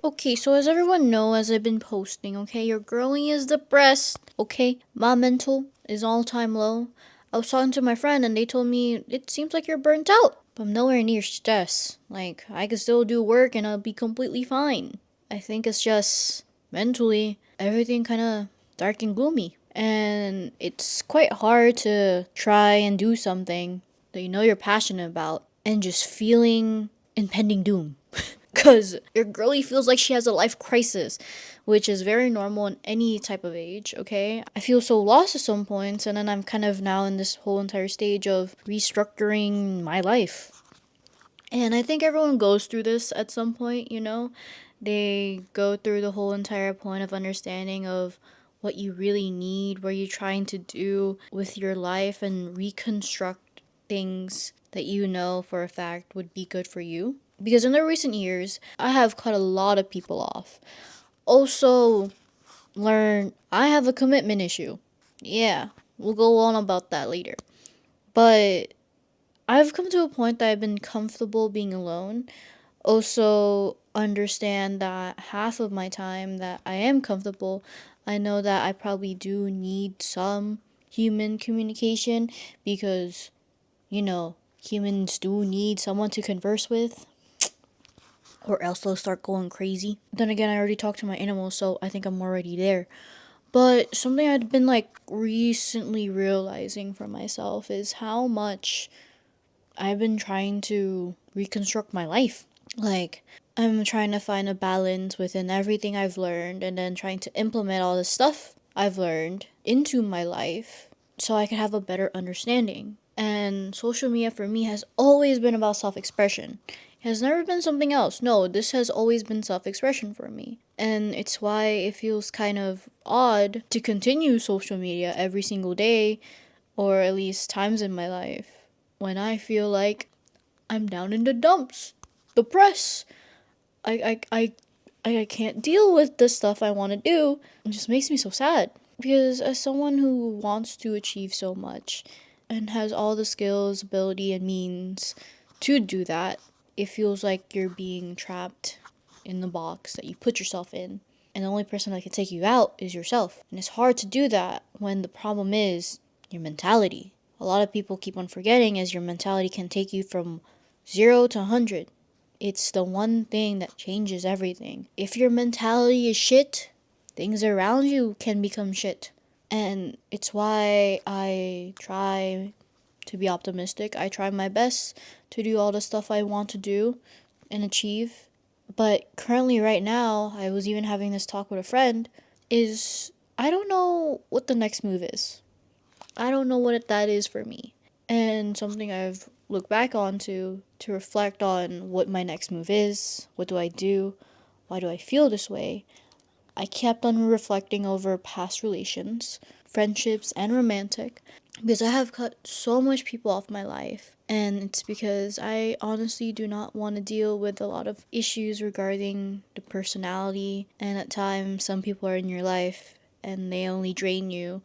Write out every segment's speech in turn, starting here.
Okay, so as everyone know, as I've been posting, okay, your girlie is depressed, okay? My mental is all time low. I was talking to my friend and they told me it seems like you're burnt out. But I'm nowhere near stressed. Like, I could still do work and I'll be completely fine. I think it's just mentally, everything kind of dark and gloomy. And it's quite hard to try and do something that you know you're passionate about and just feeling impending doom. Because your girlie feels like she has a life crisis, which is very normal in any type of age, okay? I feel so lost at some points, and then I'm kind of now in this whole entire stage of restructuring my life. And I think everyone goes through this at some point, you know? They go through the whole entire point of understanding of what you really need, what you're trying to do with your life, and reconstruct things that you know for a fact would be good for you. Because in the recent years, I have cut a lot of people off. Also, learn I have a commitment issue. Yeah, we'll go on about that later. But I've come to a point that I've been comfortable being alone. Also, understand that half of my time that I am comfortable, I know that I probably do need some human communication because, you know, humans do need someone to converse with, or else they'll start going crazy. Then again, I already talked to my animals, so I think I'm already there. But something I'd been like recently realizing for myself is how much I've been trying to reconstruct my life. Like, I'm trying to find a balance within everything I've learned and then trying to implement all the stuff I've learned into my life so I can have a better understanding. And social media for me has always been about self expression. It has never been something else. No, this has always been self expression for me. And it's why it feels kind of odd to continue social media every single day, or at least times in my life, when I feel like I'm down in the dumps, depressed. I can't deal with the stuff I want to do. It just makes me so sad. Because as someone who wants to achieve so much and has all the skills, ability, and means to do that, it feels like you're being trapped in the box that you put yourself in. And the only person that can take you out is yourself. And it's hard to do that when the problem is your mentality. A lot of people keep on forgetting is your mentality can take you from 0 to 100. It's the one thing that changes everything. If your mentality is shit, things around you can become shit. And it's why I try to be optimistic. I try my best to do all the stuff I want to do and achieve. But currently, right now, I was even having this talk with a friend, is I don't know what the next move is. I don't know what that is for me. And something I've looked back on to reflect on what my next move is. What do I do? Why do I feel this way? I kept on reflecting over past relations, friendships, and romantic, because I have cut so much people off my life. And it's because I honestly do not want to deal with a lot of issues regarding the personality. And at times, some people are in your life and they only drain you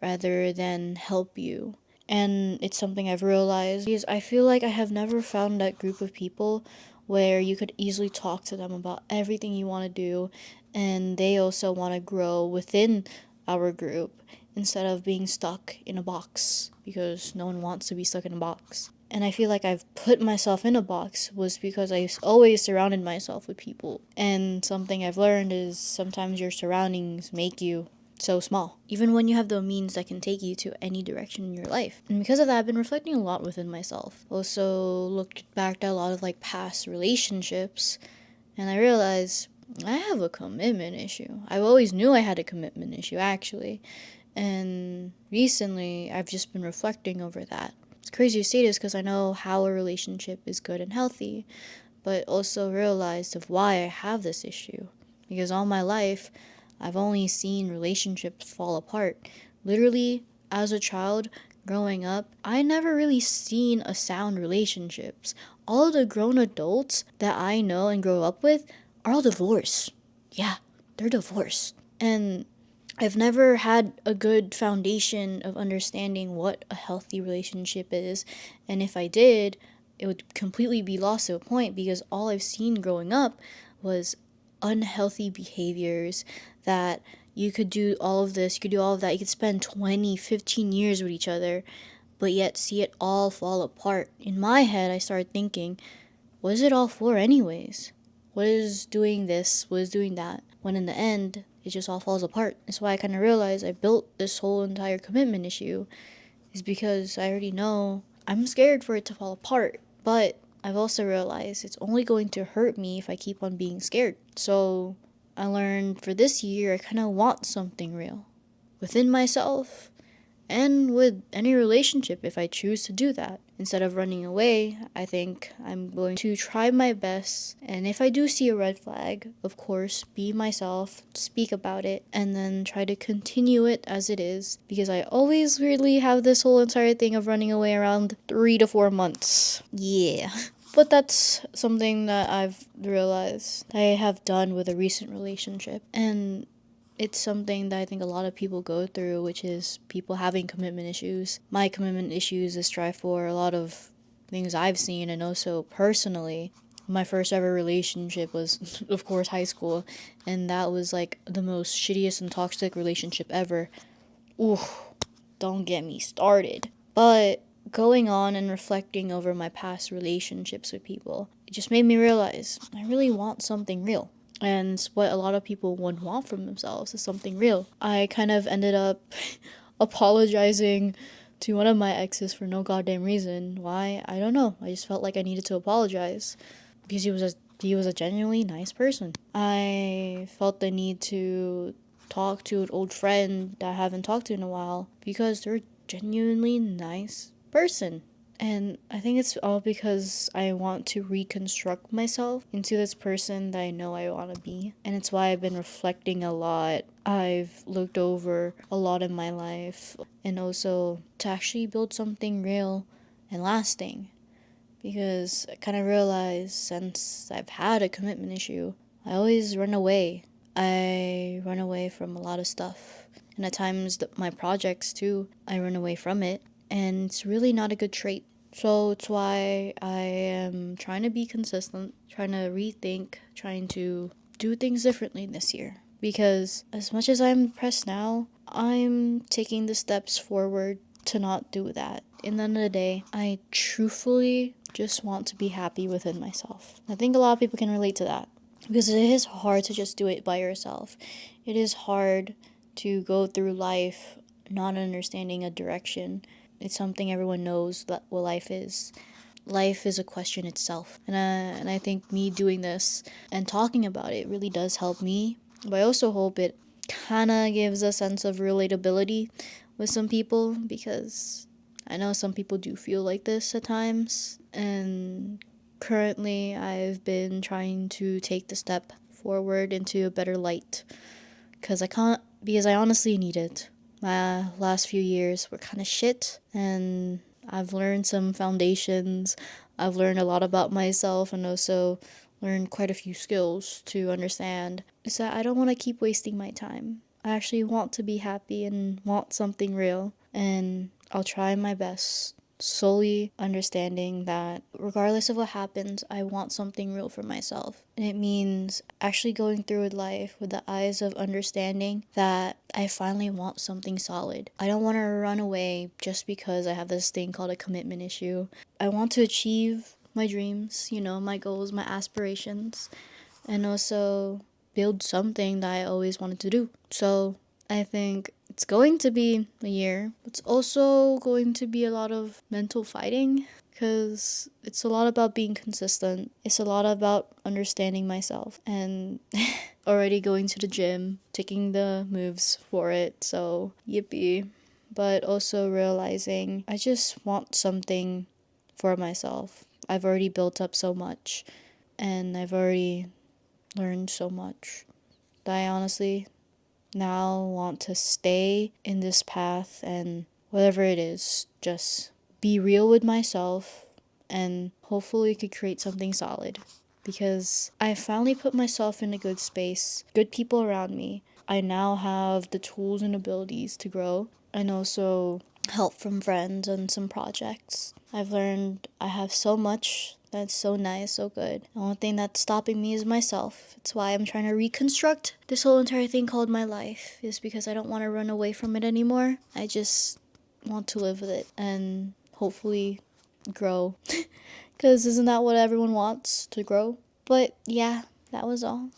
rather than help you. And it's something I've realized because I feel like I have never found that group of people where you could easily talk to them about everything you want to do and they also want to grow within our group instead of being stuck in a box, because no one wants to be stuck in a box. And I feel like I've put myself in a box was because I always surrounded myself with people. And something I've learned is sometimes your surroundings make you so small, even when you have the means that can take you to any direction in your life. And because of that, I've been reflecting a lot within myself. Also looked back at a lot of like past relationships, and I realized I have a commitment issue. I always knew I had a commitment issue, actually. And recently, I've just been reflecting over that. It's crazy to say this because I know how a relationship is good and healthy, but also realized of why I have this issue. Because all my life, I've only seen relationships fall apart. Literally, as a child, growing up, I never really seen a sound relationships. All the grown adults that I know and grow up with are all divorced. Yeah, they're divorced. And I've never had a good foundation of understanding what a healthy relationship is. And if I did, it would completely be lost to a point because all I've seen growing up was unhealthy behaviors, that you could do all of this, you could do all of that, you could spend 20, 15 years with each other, but yet see it all fall apart. In my head, I started thinking, what is it all for anyways? What is doing this? What is doing that? When in the end, it just all falls apart. That's why I kind of realized I built this whole entire commitment issue, is because I already know I'm scared for it to fall apart. But I've also realized it's only going to hurt me if I keep on being scared. So I learned for this year, I kind of want something real within myself and with any relationship if I choose to do that. Instead of running away, I think I'm going to try my best. And if I do see a red flag, of course, be myself, speak about it, and then try to continue it as it is. Because I always weirdly have this whole entire thing of running away around 3 to 4 months. Yeah. But that's something that I've realized I have done with a recent relationship. And it's something that I think a lot of people go through, which is people having commitment issues. My commitment issues is strive for a lot of things I've seen, and also personally. My first ever relationship was, of course, high school, and that was like the most shittiest and toxic relationship ever. Ooh, don't get me started. But going on and reflecting over my past relationships with people, it just made me realize I really want something real. And what a lot of people would want from themselves is something real. I kind of ended up apologizing to one of my exes for no goddamn reason. Why? I don't know. I just felt like I needed to apologize because he was a genuinely nice person. I felt the need to talk to an old friend that I haven't talked to in a while because they're a genuinely nice person. And I think it's all because I want to reconstruct myself into this person that I know I want to be. And it's why I've been reflecting a lot. I've looked over a lot in my life, and also to actually build something real and lasting. Because I kind of realized since I've had a commitment issue, I always run away. I run away from a lot of stuff. And at times, my projects too, I run away from it. And it's really not a good trait. So it's why I am trying to be consistent, trying to rethink, trying to do things differently this year. Because as much as I'm depressed now, I'm taking the steps forward to not do that. In the end of the day, I truthfully just want to be happy within myself. I think a lot of people can relate to that. Because it is hard to just do it by yourself. It is hard to go through life not understanding a direction. It's something everyone knows that what life is. Life is a question itself. And I think me doing this and talking about it really does help me. But I also hope it kind of gives a sense of relatability with some people, because I know some people do feel like this at times. And currently I've been trying to take the step forward into a better light. Because I honestly need it. My last few years were kind of shit, and I've learned some foundations. I've learned a lot about myself, and also learned quite a few skills to understand is that I don't want to keep wasting my time. I actually want to be happy and want something real, and I'll try my best, solely understanding that regardless of what happens, I want something real for myself. And it means actually going through life with the eyes of understanding that I finally want something solid. I don't want to run away just because I have this thing called a commitment issue. I want to achieve my dreams, my goals, my aspirations, and also build something that I always wanted to do. So I think it's going to be a year. It's also going to be a lot of mental fighting, because it's a lot about being consistent. It's a lot about understanding myself and already going to the gym, taking the moves for it. So, yippee. But also realizing I just want something for myself. I've already built up so much, and I've already learned so much that I honestly now want to stay in this path, and whatever it is, just be real with myself and hopefully could create something solid, because I finally put myself in a good space, good people around me. I now have the tools and abilities to grow, and also help from friends and some projects. I've learned I have so much that's so nice, so good. The only thing that's stopping me is myself. It's why I'm trying to reconstruct this whole entire thing called my life, is because I don't want to run away from it anymore. I just want to live with it and hopefully grow. Because isn't that what everyone wants, to grow? But yeah, that was all.